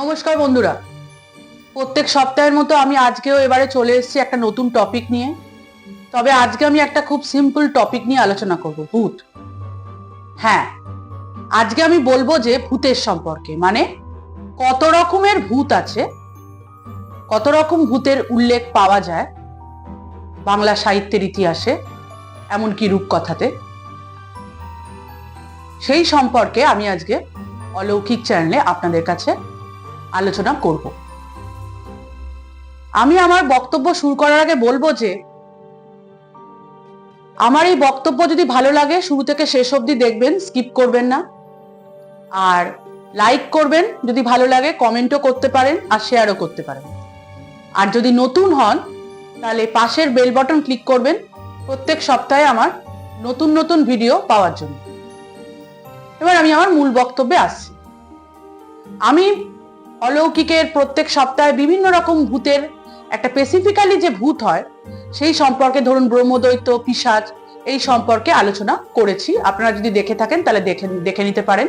নমস্কার বন্ধুরা, প্রত্যেক সপ্তাহের মতো আমি আজকেও এবারে চলে এসেছি একটা নতুন টপিক নিয়ে। তবে আজকে আমি একটা খুব সিম্পল টপিক নিয়ে আলোচনা করব, ভূত। হ্যাঁ, আজকে আমি বলবো যে ভূতের সম্পর্কে, মানে কত রকমের ভূত আছে, কত রকম ভূতের উল্লেখ পাওয়া যায় বাংলা সাহিত্যের ইতিহাসে, এমনকি রূপকথাতে। সেই সম্পর্কে আমি আজকে অলৌকিক চ্যানেলে আপনাদের কাছে আলোচনা করব। আমি আমার বক্তব্য শুরু করার আগে বলবো যে আমার এই বক্তব্য যদি ভালো লাগে শুরু থেকে শেষ অবধি দেখবেন, স্কিপ করবেন না। আর লাইক করবেন যদি ভালো লাগে, কমেন্টও করতে পারেন আর শেয়ারও করতে পারেন। আর যদি নতুন হন তাহলে পাশের বেল বাটন ক্লিক করবেন প্রত্যেক সপ্তাহে আমার নতুন নতুন ভিডিও পাওয়ার জন্য। এবার আমি আমার মূল বক্তব্যে আসছি। আমি অলৌকিকের প্রত্যেক সপ্তাহে বিভিন্ন রকম ভূতের একটা স্পেসিফিক্যালি যে ভূত হয় সেই সম্পর্কে, ধরুন ব্রহ্মদৈত্য, পিশাচ, এই সম্পর্কে আলোচনা করেছি। আপনারা যদি দেখে থাকেন তাহলে দেখে নিতে পারেন।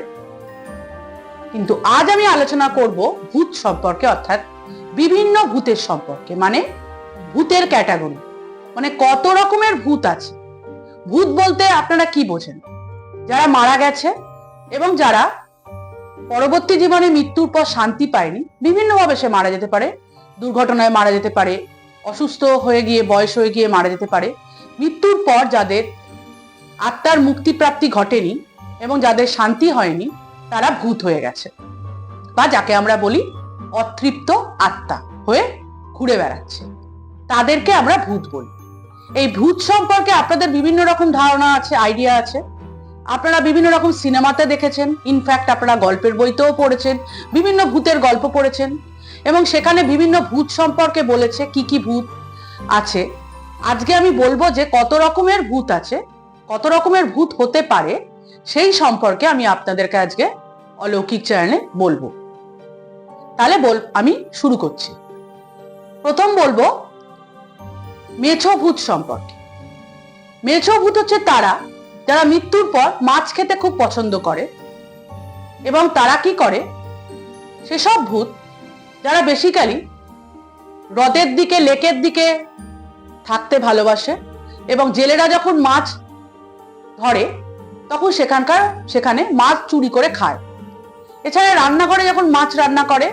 কিন্তু আজ আমি আলোচনা করব ভূত সম্পর্কে, অর্থাৎ বিভিন্ন ভূতের সম্পর্কে, মানে ভূতের ক্যাটাগরি, মানে কত রকমের ভূত আছে। ভূত বলতে আপনারা কি বোঝেন? যারা মারা গেছে এবং যারা পরবর্তী জীবনে মৃত্যুর পর শান্তি পায়নি, বিভিন্নভাবে সে মারা যেতে পারে, দুর্ঘটনায় মারা যেতে পারে, অসুস্থ হয়ে গিয়ে, বয়স হয়ে গিয়ে মারা যেতে পারে। মৃত্যুর পর যাদের আত্মার মুক্তিপ্রাপ্তি ঘটেনি এবং যাদের শান্তি হয়নি, তারা ভূত হয়ে গেছে, বা যাকে আমরা বলি অতৃপ্ত আত্মা হয়ে ঘুরে বেড়াচ্ছে, তাদেরকে আমরা ভূত বলি। এই ভূত সম্পর্কে আপনাদের বিভিন্ন রকম ধারণা আছে, আইডিয়া আছে। আপনারা বিভিন্ন রকম সিনেমাতে দেখেছেন, ইনফ্যাক্ট আপনারা গল্পের বইতেও পড়েছেন, বিভিন্ন ভূতের গল্প পড়েছেন এবং সেখানে বিভিন্ন ভূত সম্পর্কে বলেছে কি কি ভূত আছে। আজকে আমি বলবো যে কত রকমের ভূত আছে, কত রকমের ভূত হতে পারে, সেই সম্পর্কে আমি আপনাদেরকে আজকে অলৌকিক চ্যানেলে বলবো। তাহলে আমি শুরু করছি। প্রথম বলবো মেছো ভূত সম্পর্কে। মেছো ভূত হচ্ছে তারা যারা মৃত্যুর পর মাছ খেতে খুব পছন্দ করে। এবং তারা কি করে, সেসব ভূত যারা বেসিক্যালি হ্রদের দিকে, লেকের দিকে থাকতে ভালোবাসে এবং জেলেরা যখন মাছ ধরে তখন সেখানে মাছ চুরি করে খায়। এছাড়া রান্নাঘরে যখন মাছ রান্না করে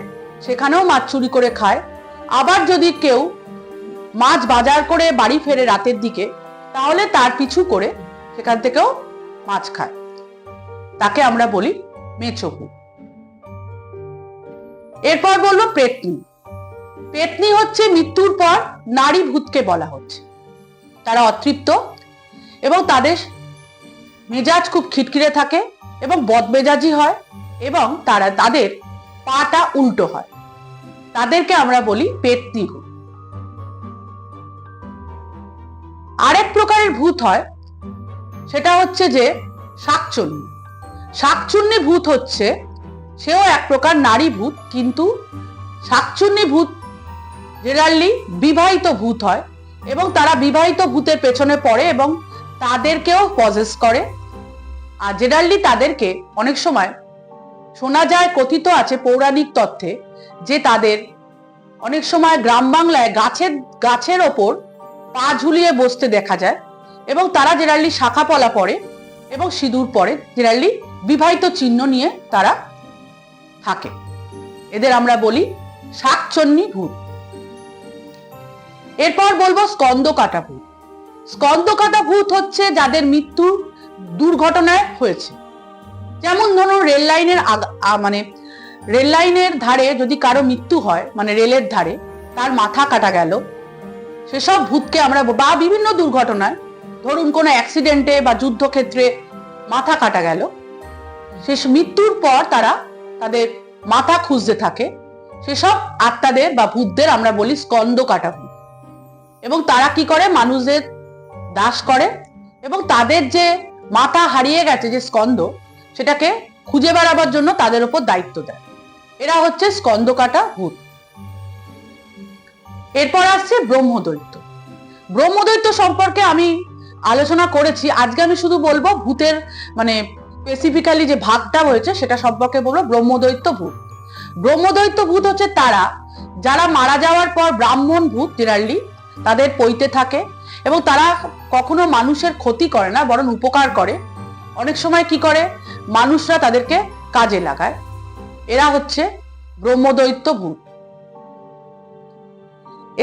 সেখানেও মাছ চুরি করে খায়। আবার যদি কেউ মাছ বাজার করে বাড়ি ফেরে রাতের দিকে, তাহলে তার পিছু করে সেখান থেকেও মাছ খায়। তাকে আমরা বলি মেছো ভূত। এরপর বলবো পেতনি। পেতনি হচ্ছে মৃত্যুর পর নারী ভূতকে বলা হচ্ছে। তারা অতৃপ্ত এবং তাদের মেজাজ খুব খিটখিটে থাকে এবং বদমেজাজি হয় এবং তাদের পাটা উল্টো হয়। তাদেরকে আমরা বলি পেতনি ভূত। আরেক প্রকারের ভূত হয়, সেটা হচ্ছে যে শাকচুন্নি। শাকচুন্নি ভূত হচ্ছে, সেও এক প্রকার নারী ভূত, কিন্তু শাকচুন্নি ভূত জেনারেলি বিবাহিত ভূত হয় এবং তারা বিবাহিত ভূতের পেছনে পড়ে এবং তাদেরকেও পজেস করে। আর জেনারেলি তাদেরকে অনেক সময় শোনা যায়, কথিত আছে পৌরাণিক তথ্যে, যে তাদের অনেক সময় গ্রাম বাংলায় গাছের ওপর পা ঝুলিয়ে বসতে দেখা যায় এবং তারা জেনারেলি শাখা পলা পরে এবং সিঁদুর পরে, জেনারেলি বিবাহিত চিহ্ন নিয়ে তারা থাকে। এদের আমরা বলি শাকচুন্নি ভূত। এরপর বলবো স্কন্দকাটা ভূত। স্কন্দকাটা ভূত হচ্ছে যাদের মৃত্যু দুর্ঘটনায় হয়েছে। যেমন ধরুন রেল লাইনের ধারে যদি কারো মৃত্যু হয়, মানে রেলের ধারে তার মাথা কাটা গেল, সেসব ভূতকে আমরা, বা বিভিন্ন দুর্ঘটনায়, ধরুন কোনো অ্যাক্সিডেন্টে বা যুদ্ধক্ষেত্রে মাথা কাটা গেল, শেষ মৃত্যুর পর তারা তাদের মাথা খুঁজতে থাকে, সেসব আত্মাদের বা ভূতদের আমরা বলি স্কন্দকাটা ভূত। এবং তারা কি করে, মানুষদের দাস করে এবং তাদের যে মাথা হারিয়ে গেছে, যে স্কন্দ, সেটাকে খুঁজে বেড়াবার জন্য তাদের উপর দায়িত্ব দেয়। এরা হচ্ছে স্কন্দকাটা ভূত। এরপর আসছে ব্রহ্মদৈত্য। ব্রহ্মদৈত্য সম্পর্কে আমি আলোচনা করেছি। আজকে আমি শুধু বলবো ভূতের, মানে স্পেসিফিক্যালি যে ভাগটা হয়েছে সেটা সম্পর্কে বলবো, ব্রহ্মদৈত্য ভূত। ব্রহ্মদৈত্য ভূত হচ্ছে তারা যারা মারা যাওয়ার পর ব্রাহ্মণ ভূত জেনারেলি তাদের পৈতে থাকে এবং তারা কখনো মানুষের ক্ষতি করে না, বরং উপকার করে। অনেক সময় কি করে, মানুষরা তাদেরকে কাজে লাগায়। এরা হচ্ছে ব্রহ্মদৈত্য ভূত।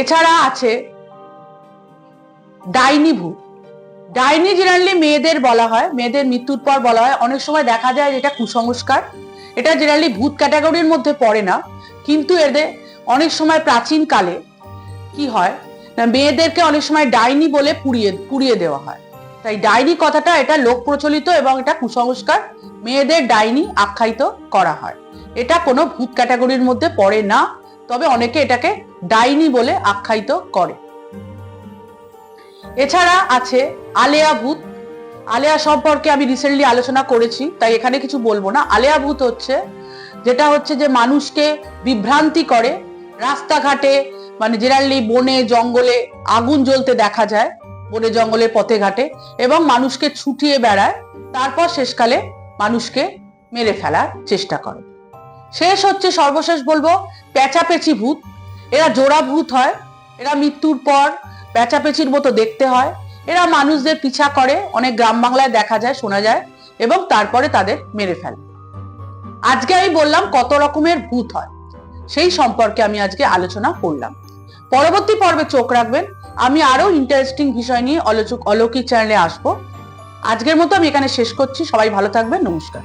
এছাড়া আছে ডাইনি ভূত। ডাইনি জেনারেলি মেয়েদের বলা হয়, মেয়েদের মৃত্যুর পর বলা হয়। অনেক সময় দেখা যায় যেটা কুসংস্কার, এটা জেনারেলি ভূত ক্যাটাগরির মধ্যে পড়ে না, কিন্তু এদের অনেক সময় প্রাচীন কালে কি হয়, মেয়েদেরকে অনেক সময় ডাইনি বলে পুড়িয়ে দেওয়া হয়। তাই ডাইনি কথাটা এটা লোক প্রচলিত এবং এটা কুসংস্কার, মেয়েদের ডাইনি আখ্যায়িত করা হয়। এটা কোনো ভূত ক্যাটাগরির মধ্যে পড়ে না, তবে অনেকে এটাকে ডাইনি বলে আখ্যায়িত করে। এছাড়া আছে আলেয়া ভূত। আলেয়া সম্পর্কে আমি রিসেন্টলি আলোচনা করেছি, তাই এখানে কিছু বলবো না। আলেয়া ভূত হচ্ছে যেটা হচ্ছে যে মানুষকে বিভ্রান্তি করে, রাস্তাঘাটে মানে জেনারেলি বনে জঙ্গলে আগুন জ্বলতে দেখা যায়, বনে জঙ্গলের পথে ঘাটে, এবং মানুষকে ছুটিয়ে বেড়ায়, তারপর শেষকালে মানুষকে মেরে ফেলার চেষ্টা করে। শেষ হচ্ছে, সর্বশেষ বলবো, পেঁচাপেচি ভূত। এরা জোড়া ভূত হয়, এরা মৃত্যুর পর পেঁচাপেচির মতো দেখতে হয়। এরা মানুষদের পিছা করে, অনেক গ্রাম বাংলায় দেখা যায়, শোনা যায়, এবং তারপরে তাদের মেরে ফেলে। আজকে আমি বললাম কত রকমের ভূত হয়, সেই সম্পর্কে আমি আজকে আলোচনা করলাম। পরবর্তী পর্বে চোখ রাখবেন, আমি আরো ইন্টারেস্টিং বিষয় নিয়ে অলৌকিক চ্যানেলে আসবো। আজকের মতো আমি এখানে শেষ করছি। সবাই ভালো থাকবেন, নমস্কার।